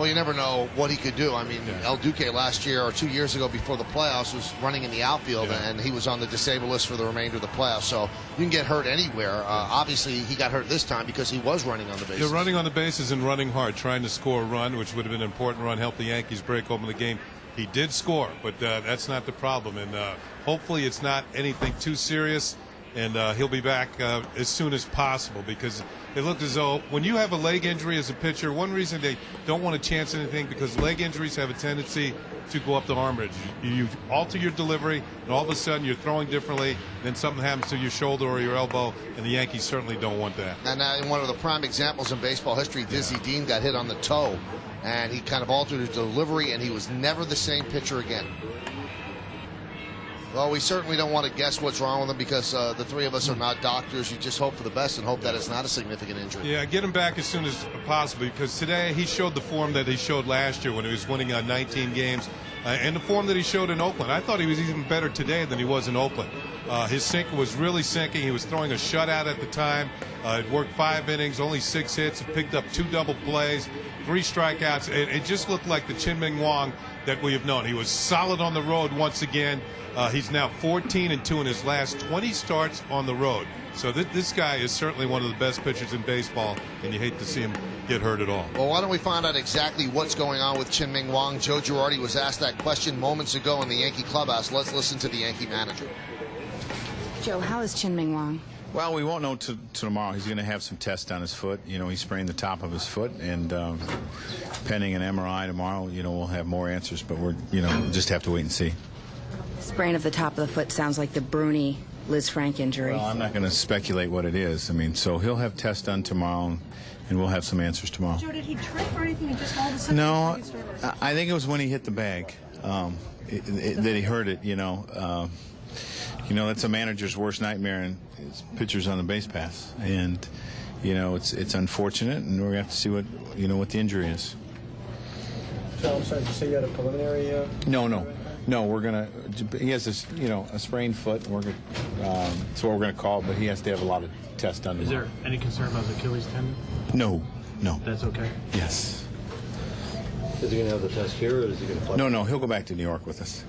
Well, you never know what he could do. I mean, El Duque last year or 2 years ago before the playoffs was running in the outfield, and he was on the disabled list for the remainder of the playoffs. So you can get hurt anywhere. Obviously, he got hurt this time because he was running on the bases. You're running on the bases and running hard, trying to score a run, which would have been an important run, help the Yankees break open the game. He did score, but that's not the problem. And hopefully it's not anything too serious, and he'll be back as soon as possible, because it looked as though when you have a leg injury as a pitcher, one reason they don't want to chance anything, because leg injuries have a tendency to go up the arm bridge. You alter your delivery, and all of a sudden you're throwing differently, then something happens to your shoulder or your elbow, and the Yankees certainly don't want that. And in one of the prime examples in baseball history, Dizzy Dean got hit on the toe, and he kind of altered his delivery, and he was never the same pitcher again. Well, we certainly don't want to guess what's wrong with him, because the three of us are not doctors. You just hope for the best and hope that it's not a significant injury. Yeah, get him back as soon as possible, because today he showed the form that he showed last year when he was winning on 19 games, and the form that he showed in Oakland. I thought he was even better today than he was in Oakland. His sinker was really sinking. He was throwing a shutout at the time. It worked 5 innings, only 6 hits, picked up 2 double plays, 3 strikeouts. It just looked like the Chien-Ming Wang that we have known. He was solid on the road once again. He's now 14-2 in his last 20 starts on the road. So this guy is certainly one of the best pitchers in baseball, and you hate to see him get hurt at all. Well, why don't we find out exactly what's going on with Chien-Ming Wang? Joe Girardi was asked that question moments ago in the Yankee clubhouse. Let's listen to the Yankee manager. Joe, how is Chien-Ming Wang? Well, we won't know till tomorrow. He's going to have some tests on his foot. You know, he sprained the top of his foot, and pending an MRI tomorrow, you know, we'll have more answers. But we're, you know, just have to wait and see. Sprain of the top of the foot sounds like the Bruni Liz Frank injury. Well, I'm not going to speculate what it is. I mean, so he'll have tests done tomorrow, and we'll have some answers tomorrow. Joe, did he trip or anything? And just all of a sudden? No, I think it was when he hit the bag that he hurt it. You know, that's a manager's worst nightmare, and it's pitchers on the base paths. And you know, it's unfortunate, and we're going to have to see what the injury is. Joe, I'm sorry, did you say you had a preliminary? No, we're gonna. He has a sprained foot. And that's what we're gonna call it. But he has to have a lot of tests done. Is there any concern about the Achilles tendon? No. That's okay. Yes. Is he gonna have the test here, or is he gonna fly? No. He'll go back to New York with us.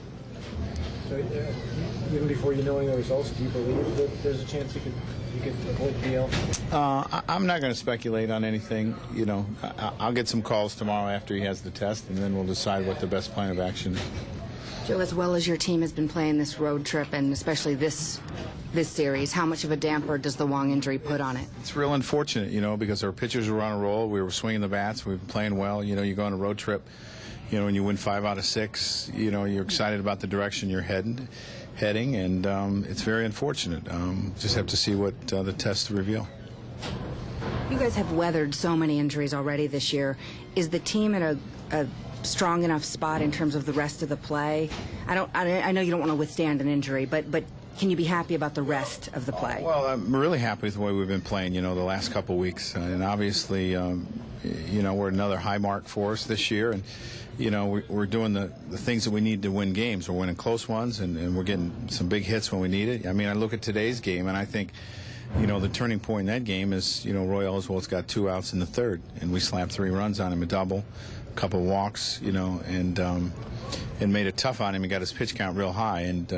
So, even before you knowing the results, do you believe that there's a chance he could avoid the DL? I'm not going to speculate on anything. You know, I'll get some calls tomorrow after he has the test, and then we'll decide what the best plan of action is. Joe, as well as your team has been playing this road trip, and especially this series, how much of a damper does the Wang injury put on it? It's real unfortunate, you know, because our pitchers were on a roll. We were swinging the bats. We've been playing well. You know, you go on a road trip, you know, and you win 5 out of 6, you know, you're excited about the direction you're heading, and it's very unfortunate. Just have to see what the tests reveal. You guys have weathered so many injuries already this year. Is the team in a strong enough spot in terms of the rest of the play? I know you don't want to withstand an injury, but can you be happy about the rest of the play? Well, I'm really happy with the way we've been playing, you know, the last couple of weeks. And obviously, you know, we're another high mark for us this year. And, you know, we're doing the things that we need to win games. We're winning close ones, and we're getting some big hits when we need it. I mean, I look at today's game, and I think, you know, the turning point in that game is, you know, Roy Oswald's got 2 outs in the 3rd, and we slapped 3 runs on him, a double, a couple of walks, you know, and made it tough on him. He got his pitch count real high, and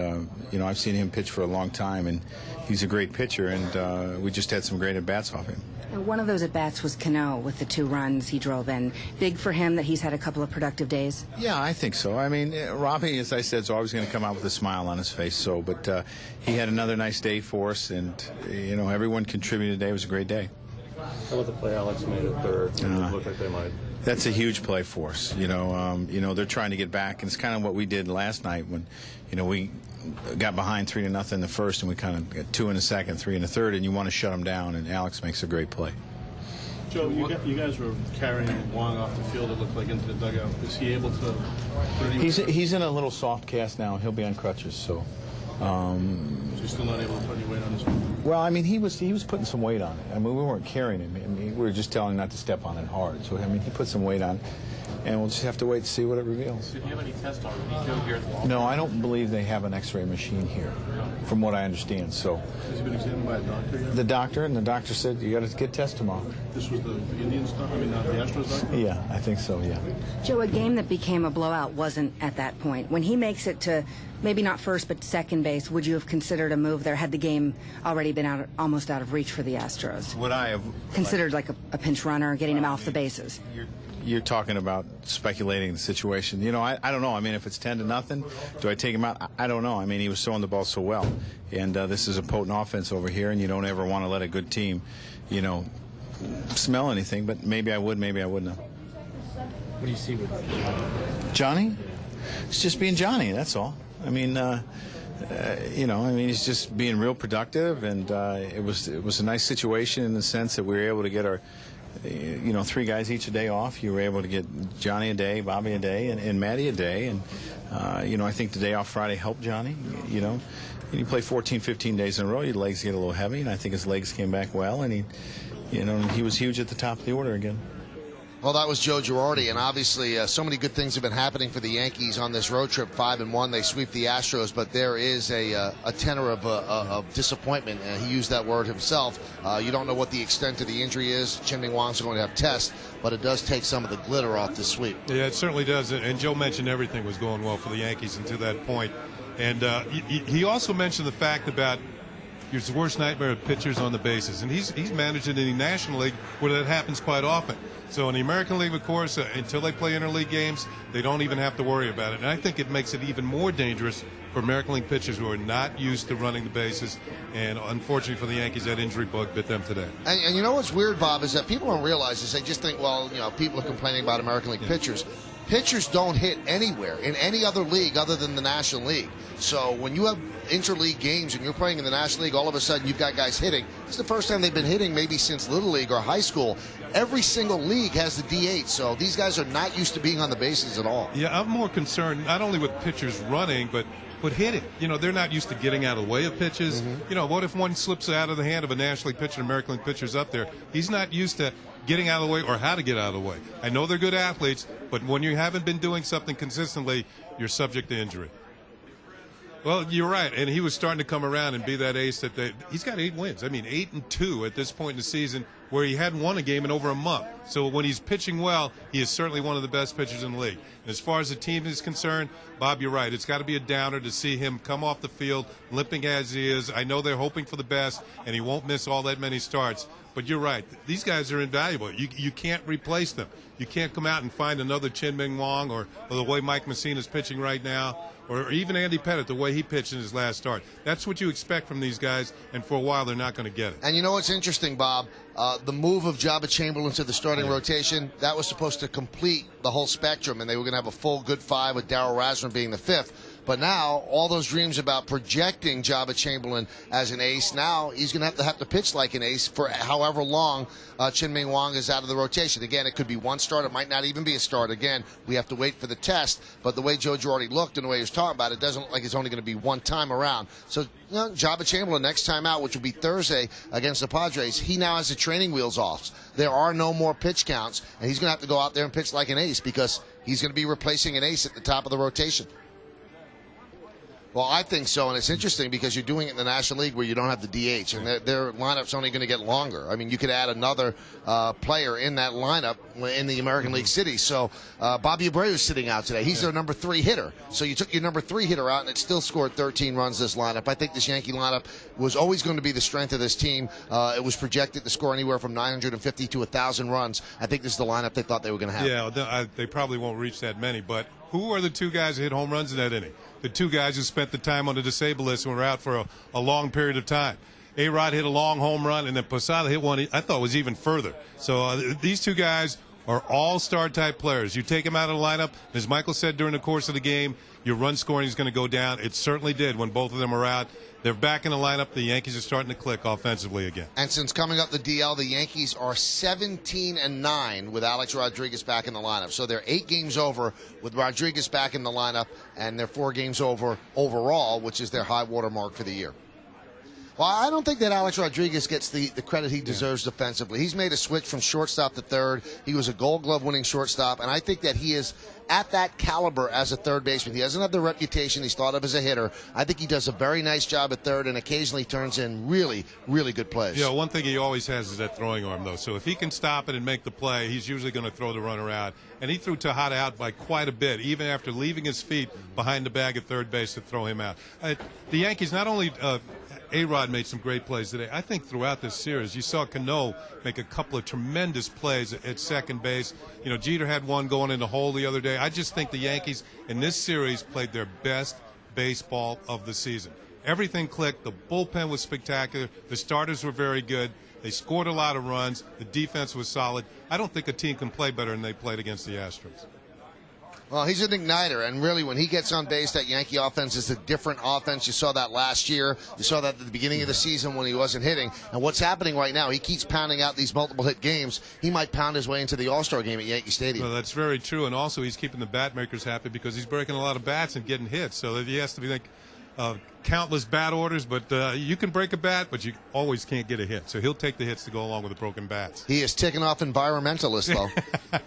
you know, I've seen him pitch for a long time, and he's a great pitcher, and we just had some great at-bats off him. One of those at-bats was Cano with the 2 runs he drove in. Big for him that he's had a couple of productive days? Yeah, I think so. I mean, Robbie, as I said, is always going to come out with a smile on his face, but he had another nice day for us, and, you know, everyone contributed today. It was a great day. How about the play Alex made at 3rd? It looked like they might. That's a huge play for us. You know, they're trying to get back, and it's kind of what we did last night when, you know, we got behind 3-0 in the 1st, and we kind of got 2 in the 2nd, 3 in the 3rd, and you want to shut them down, and Alex makes a great play. Joe, you guys were carrying Wang off the field, it looked like, into the dugout. Is he able to put any... He's in a little soft cast now, and he'll be on crutches, so... So he's still not able to put any weight on his feet? Well, I mean, he was putting some weight on it. I mean, we weren't carrying him. I mean, we were just telling him not to step on it hard. So, I mean, he put some weight on it. and we'll just have to wait to see what it reveals. Did you have any tests already here at the No, I don't believe they have an X-ray machine here, from what I understand. So Has he been examined by a doctor yet? the doctor said you got to get tested tomorrow. This was the Indians doctor? I mean, not the Astros doctor? Yeah, I think so. Yeah. Joe, a game that became a blowout wasn't at that point. When he makes it to maybe not first but second base, would you have considered a move there had the game already been almost out of reach for the Astros? Would I have Considered like a pinch runner, getting him off the bases? You're talking about speculating the situation. You know, I don't know. I mean, if it's 10-0, do I take him out? I don't know. I mean, he was throwing the ball so well, and this is a potent offense over here, and you don't ever want to let a good team, you know, smell anything. But maybe I would, maybe I wouldn't. What do you see with Johnny? It's just being Johnny. That's all. I mean, you know, I mean, he's just being real productive, and it was a nice situation in the sense that we were able to get our, you know, 3 guys each a day off. You were able to get Johnny a day, Bobby a day, and Matty a day, and you know, I think the day off Friday helped Johnny. You know, and you play 14, 15 days in a row, your legs get a little heavy, and I think his legs came back well, and he, you know, he was huge at the top of the order again. Well, that was Joe Girardi, and obviously so many good things have been happening for the Yankees on this road trip. 5-1, they sweep the Astros, but there is a tenor of disappointment. He used that word himself. You don't know what the extent of the injury is. Chien-Ming Wang's going to have tests, but it does take some of the glitter off the sweep. Yeah, it certainly does. And Joe mentioned everything was going well for the Yankees until that point. And he also mentioned the fact about your worst nightmare of pitchers on the bases, and he's managed it in the National League where that happens quite often. So in the American League, of course, until they play interleague games, they don't even have to worry about it. And I think it makes it even more dangerous for American League pitchers who are not used to running the bases. And unfortunately for the Yankees, that injury bug bit them today. And you know what's weird, Bob, is that people don't realize this. They just think, well, you know, people are complaining about American League pitchers. Pitchers don't hit anywhere in any other league other than the National League. So when you have interleague games and you're playing in the National League, all of a sudden you've got guys hitting. It's the first time they've been hitting maybe since Little League or high school. Every single league has the DH, so these guys are not used to being on the bases at all. Yeah, I'm more concerned not only with pitchers running, but hitting. You know, they're not used to getting out of the way of pitches. You know, what if one slips out of the hand of a National League pitcher, American League pitcher's up there? He's not used to getting out of the way or how to get out of the way. I know they're good athletes, but when you haven't been doing something consistently, you're subject to injury. Well, you're right, and he was starting to come around and be that ace that he's got 8 wins. I mean, 8-2 at this point in the season, where he hadn't won a game in over a month. So when he's pitching well, he is certainly one of the best pitchers in the league. And as far as the team is concerned, Bob, you're right. It's got to be a downer to see him come off the field, limping as he is. I know they're hoping for the best, and he won't miss all that many starts. But you're right. These guys are invaluable. You can't replace them. You can't come out and find another Chien-Ming Wang or the way Mike Messina's pitching right now, or even Andy Pettitte, the way he pitched in his last start. That's what you expect from these guys, and for a while they're not going to get it. And you know what's interesting, Bob? The move of Jabba Chamberlain to the starting rotation, that was supposed to complete the whole spectrum, and they were going to have a full good 5 with Darryl Rasmussen being the 5th. But now, all those dreams about projecting Jabba Chamberlain as an ace, now he's going to have to pitch like an ace for however long Chien-Ming Wang is out of the rotation. Again, it could be one start. It might not even be a start. Again, we have to wait for the test. But the way Joe Girardi looked and the way he was talking about it, doesn't look like it's only going to be one time around. So, you know, Jabba Chamberlain, next time out, which will be Thursday against the Padres, he now has the training wheels off. There are no more pitch counts, and he's going to have to go out there and pitch like an ace because he's going to be replacing an ace at the top of the rotation. Well, I think so, and it's interesting because you're doing it in the National League where you don't have the DH, and their lineup's only going to get longer. I mean, you could add another player in that lineup in the American League cities. So Bobby Abreu is sitting out today. He's their number 3 hitter. So you took your number 3 hitter out, and it still scored 13 runs, this lineup. I think this Yankee lineup was always going to be the strength of this team. It was projected to score anywhere from 950 to 1,000 runs. I think this is the lineup they thought they were going to have. Yeah, they probably won't reach that many, but who are the 2 guys who hit home runs in that inning? The 2 guys who spent the time on the disabled list and were out for a long period of time. A-Rod hit a long home run, and then Posada hit one I thought was even further. So these 2 guys are all-star type players. You take them out of the lineup, as Michael said during the course of the game, your run scoring is going to go down. It certainly did when both of them are out. They're back in the lineup. The Yankees are starting to click offensively again. And since coming up the DL, the Yankees are 17-9 with Alex Rodriguez back in the lineup. So they're 8 games over with Rodriguez back in the lineup, and they're 4 games over overall, which is their high water mark for the year. Well, I don't think that Alex Rodriguez gets the credit he deserves defensively. He's made a switch from shortstop to third. He was a Gold Glove winning shortstop, and I think that he is at that caliber as a third baseman. He doesn't have the reputation he's thought of as a hitter. I think he does a very nice job at third and occasionally turns in really, really good plays. Yeah, one thing he always has is that throwing arm, though. So if he can stop it and make the play, he's usually going to throw the runner out. And he threw Tejada out by quite a bit, even after leaving his feet behind the bag at third base to throw him out. The Yankees not only A-Rod made some great plays today. I think throughout this series, you saw Cano make a couple of tremendous plays at second base. You know, Jeter had one going in the hole the other day. I just think the Yankees in this series played their best baseball of the season. Everything clicked. The bullpen was spectacular. The starters were very good. They scored a lot of runs. The defense was solid. I don't think a team can play better than they played against the Astros. Well, he's an igniter, and really when he gets on base, that Yankee offense is a different offense. You saw that last year. You saw that at the beginning of the season when he wasn't hitting. And what's happening right now, he keeps pounding out these multiple hit games. He might pound his way into the All-Star game at Yankee Stadium. Well, that's very true, and also he's keeping the bat makers happy because he's breaking a lot of bats and getting hits. So he has to be countless bat orders, but you can break a bat, but you always can't get a hit. So he'll take the hits to go along with the broken bats. He is ticking off environmentalists, though.